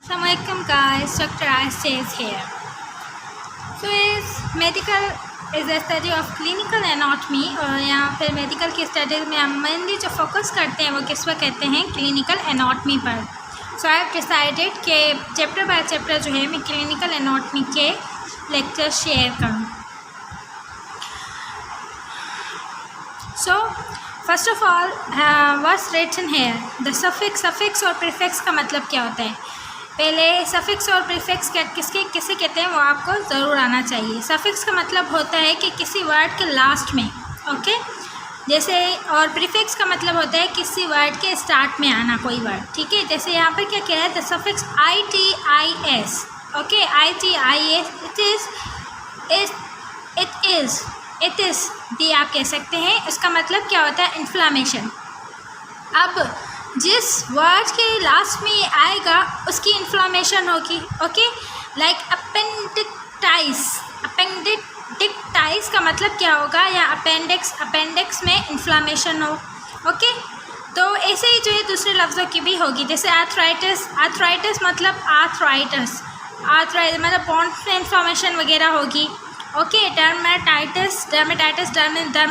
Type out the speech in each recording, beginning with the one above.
Assalamualaikum guys, Dr. Aisha is here. So is medical is a study of clinical anatomy और यहाँ पर medical की studies में हम मेनली जो फोकस करते हैं वो किस पर कहते हैं क्लिनिकल एनाटॉमी पर. सो आई हैव डिसाइडेड कि चैप्टर बाय चैप्टर जो है मैं क्लिनिकल एनाटॉमी के लेक्चर शेयर करूँ. So first of all what's written here the suffix और प्रीफिक्स का मतलब क्या होता है. पहले सफिक्स और प्रीफिक्स क्या किसे कहते हैं वो आपको ज़रूर आना चाहिए. सफिक्स का मतलब होता है कि किसी वर्ड के लास्ट में, ओके, जैसे, और प्रीफिक्स का मतलब होता है किसी वर्ड के स्टार्ट में आना कोई वर्ड, ठीक है. जैसे यहाँ पर क्या कह रहा है the suffix ITIS, okay, ITIS it is भी आप कह सकते हैं. इसका मतलब क्या होता है इन्फ्लामेशन. अब जिस वर्ड के लास्ट में ये आएगा उसकी इन्फ्लामेशन होगी, ओके. लाइक अपेंडिक्टाइस का मतलब क्या होगा, या अपेंडिक्स में इन्फ्लामेशन हो, ओके. तो ऐसे ही जो है दूसरे लफ्ज़ों की भी होगी. जैसे आर्थराइटिस मतलब आर्थराइटिस मतलब बोन्स में इन्फ्लामेशन वगैरह होगी, ओके. डर्मा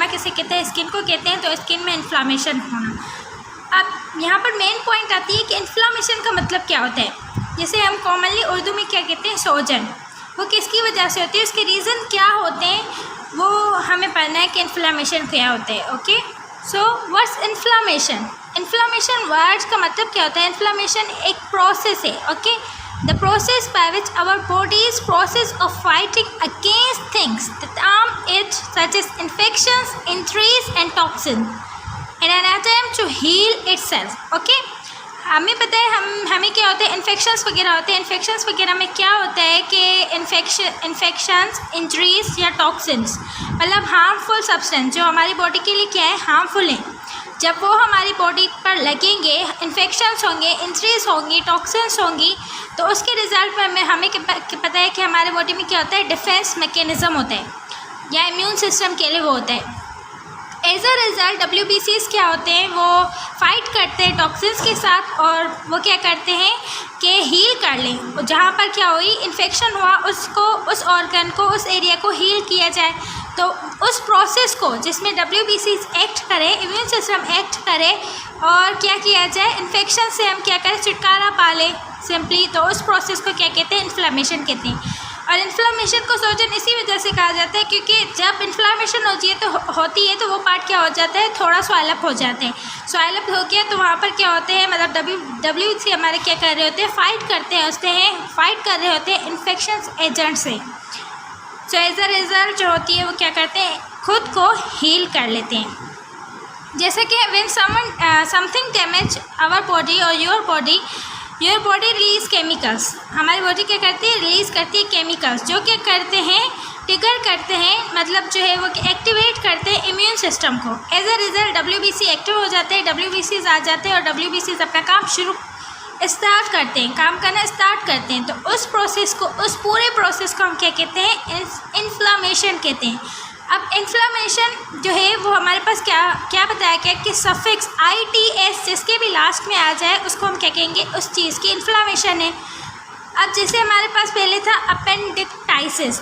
किसे कहते हैं, स्किन को कहते हैं. तो स्किन में इन्फ्लामेशन होना. अब यहाँ पर मेन पॉइंट आती है कि इन्फ्लामेशन का मतलब क्या होता है. जैसे हम कॉमनली उर्दू में क्या कहते हैं सोजन, वो किसकी वजह से होती है, उसके रीज़न क्या होते हैं वो हमें पढ़ना है कि इन्फ्लामेशन क्या होता है, okay. So what's inflammation. Inflammation word का मतलब क्या होता है. इन्फ्लामेशन एक प्रोसेस है, okay. The process by which our bodies process of fighting against things that harm it such as infections, injuries and toxins in an attempt to heal itself, okay. हमें पता है हमें क्या होता है इन्फेक्शंस वगैरह होते हैं. इन्फेक्शंस वगैरह में क्या होता है कि इन्फेक्शंस, इंजरीज या टॉक्सिन्स मतलब हार्मफुल सब्सटेंस जो हमारी बॉडी के लिए क्या है हार्मफुल हैं. जब वो हमारी बॉडी पर लगेंगे, इन्फेक्शंस होंगे, इंजरीज होंगी, टॉक्सिन्स होंगी, तो उसके रिजल्ट में हमें पता है कि हमारे बॉडी में क्या होता है डिफेंस मैकेनिज़्म होता है या इम्यून सिस्टम के लिए वो होता है. एज अ रिज़ल्ट WBCs क्या होते हैं, वो फाइट करते हैं टॉक्सिन्स के साथ और वो क्या करते हैं कि हील कर लें. जहाँ पर क्या हुई इन्फेक्शन हुआ उसको, उस ऑर्गन को, उस एरिया को हील किया जाए. तो उस प्रोसेस को जिसमें WBCs एक्ट करें, इम्यून सिस्टम एक्ट करे और क्या किया जाए इन्फेक्शन से हम क्या करें छुटकारा पा लें सिंपली. तो उस प्रोसेस को क्या कहते हैं इन्फ्लामेशन कहते हैं. और इन्फ्लामेशन को सोजन इसी वजह से कहा जाता है क्योंकि जब इन्फ्लामेशन होती है तो वो पार्ट क्या हो जाता है थोड़ा स्वाइलअप हो जाते हैं. स्वाइलअप हो गया तो वहाँ पर क्या होते हैं मतलब WBC हमारे क्या कर रहे होते हैं फाइट कर रहे होते हैं इन्फेक्शन एजेंट से. सो एज अ रिज़ल्ट जो होती है वो क्या करते हैं खुद को हील कर लेते हैं. जैसे कि when something damage our body और योर बॉडी रिलीज़ केमिकल्स. हमारी बॉडी क्या करती है रिलीज़ करती है केमिकल्स जो क्या करते हैं ट्रिगर करते हैं, मतलब जो है वो एक्टिवेट करते हैं इम्यून सिस्टम को. As a result WBC active हो जाते हैं, WBCs आ जाते हैं और WBCs अपना काम काम करना स्टार्ट करते हैं. तो उस पूरे प्रोसेस को हम क्या कहते हैं इन्फ्लामेशन कहते हैं. अब इन्फ्लामेशन जो है वो हमारे पास क्या बताया गया कि सफिक्स ITS जिसके भी लास्ट में आ जाए उसको हम क्या कहेंगे उस चीज़ की इन्फ्लामेशन है. अब जैसे हमारे पास पहले था अपेंडिक्टाइटिस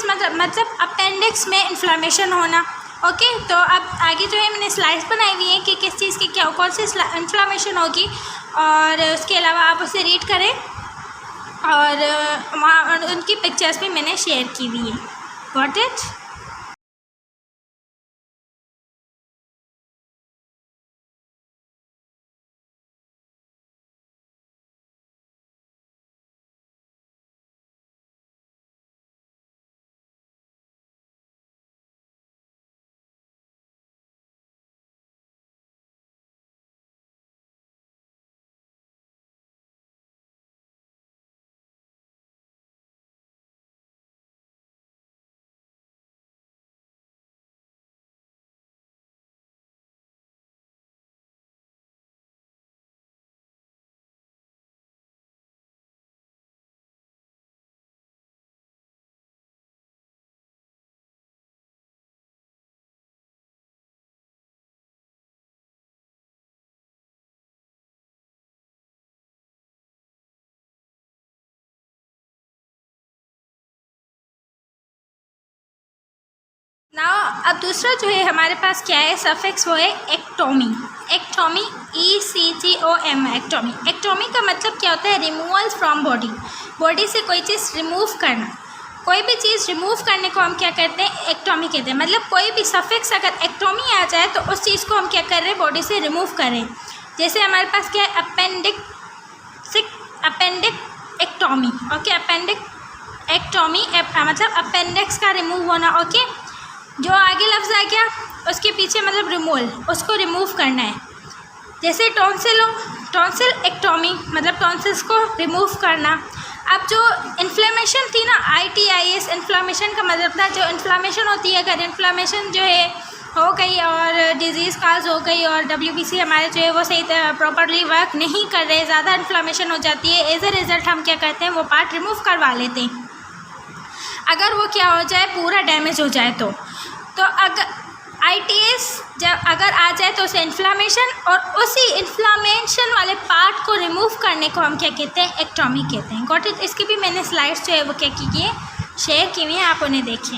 मतलब अपेंडिक्स में इन्फ्लामेशन होना, ओके. तो अब आगे जो है मैंने स्लाइड्स बनाई हुई हैं कि किस चीज़ की कौन सी इन्फ्लामेशन होगी और उसके अलावा आप उसे रीड करें और वहाँ उनकी पिक्चर्स भी मैंने शेयर की हुई है. Got it. अब दूसरा जो है हमारे पास क्या है सफिक्स, वो है ectomy. Ectomy ECTOM, ectomy. Ectomy का मतलब क्या होता है? रिमूवल फ्रॉम बॉडी, बॉडी से कोई चीज़ रिमूव करना। कोई भी चीज़ रिमूव करने को हम क्या कहते हैं? एक्टोमी कहते हैं। मतलब कोई भी सफिक्स अगर एक्टोमी आ जाए तो उस चीज़ को हम क्या कर रहे हैं? बॉडी से रिमूव कर रहे हैं। जैसे हमारे पास क्या है? अपेंडिक्टोमी। ओके, अपेंडिक्टोमी मतलब अपेंडिक्स का रिमूव होना। ओके, जो आगे लफ्ज़ आ गया उसके पीछे मतलब रिमूवल, उसको रिमूव करना है। जैसे टॉन्सिल हो, टॉन्सिल एक्टोमी मतलब टॉन्सिल्स को रिमूव करना। अब जो इन्फ्लेमेशन थी ना, ITIS, इन्फ्लामेशन का मतलब था जो इन्फ्लामेशन होती है, अगर इन्फ्लामेशन जो है हो गई और डिजीज़ काज हो गई और WBC हमारे जो है वो सही प्रॉपरली वर्क नहीं कर रहे, ज़्यादा इन्फ्लामेशन हो जाती है, एज अ रिज़ल्ट हम क्या करते हैं? वो पार्ट रिमूव करवा लेते हैं। अगर वो क्या हो जाए? पूरा डैमेज हो जाए तो अगर ITS जब अगर आ जाए तो उसे इन्फ्लामेशन, और उसी इन्फ्लामेशन वाले पार्ट को रिमूव करने को हम क्या कहते हैं? एक्टोमी कहते हैं। Got it? इसकी भी मैंने स्लाइड्स जो है वो क्या की है? शेयर की हुई हैं, आप उन्हें देखें।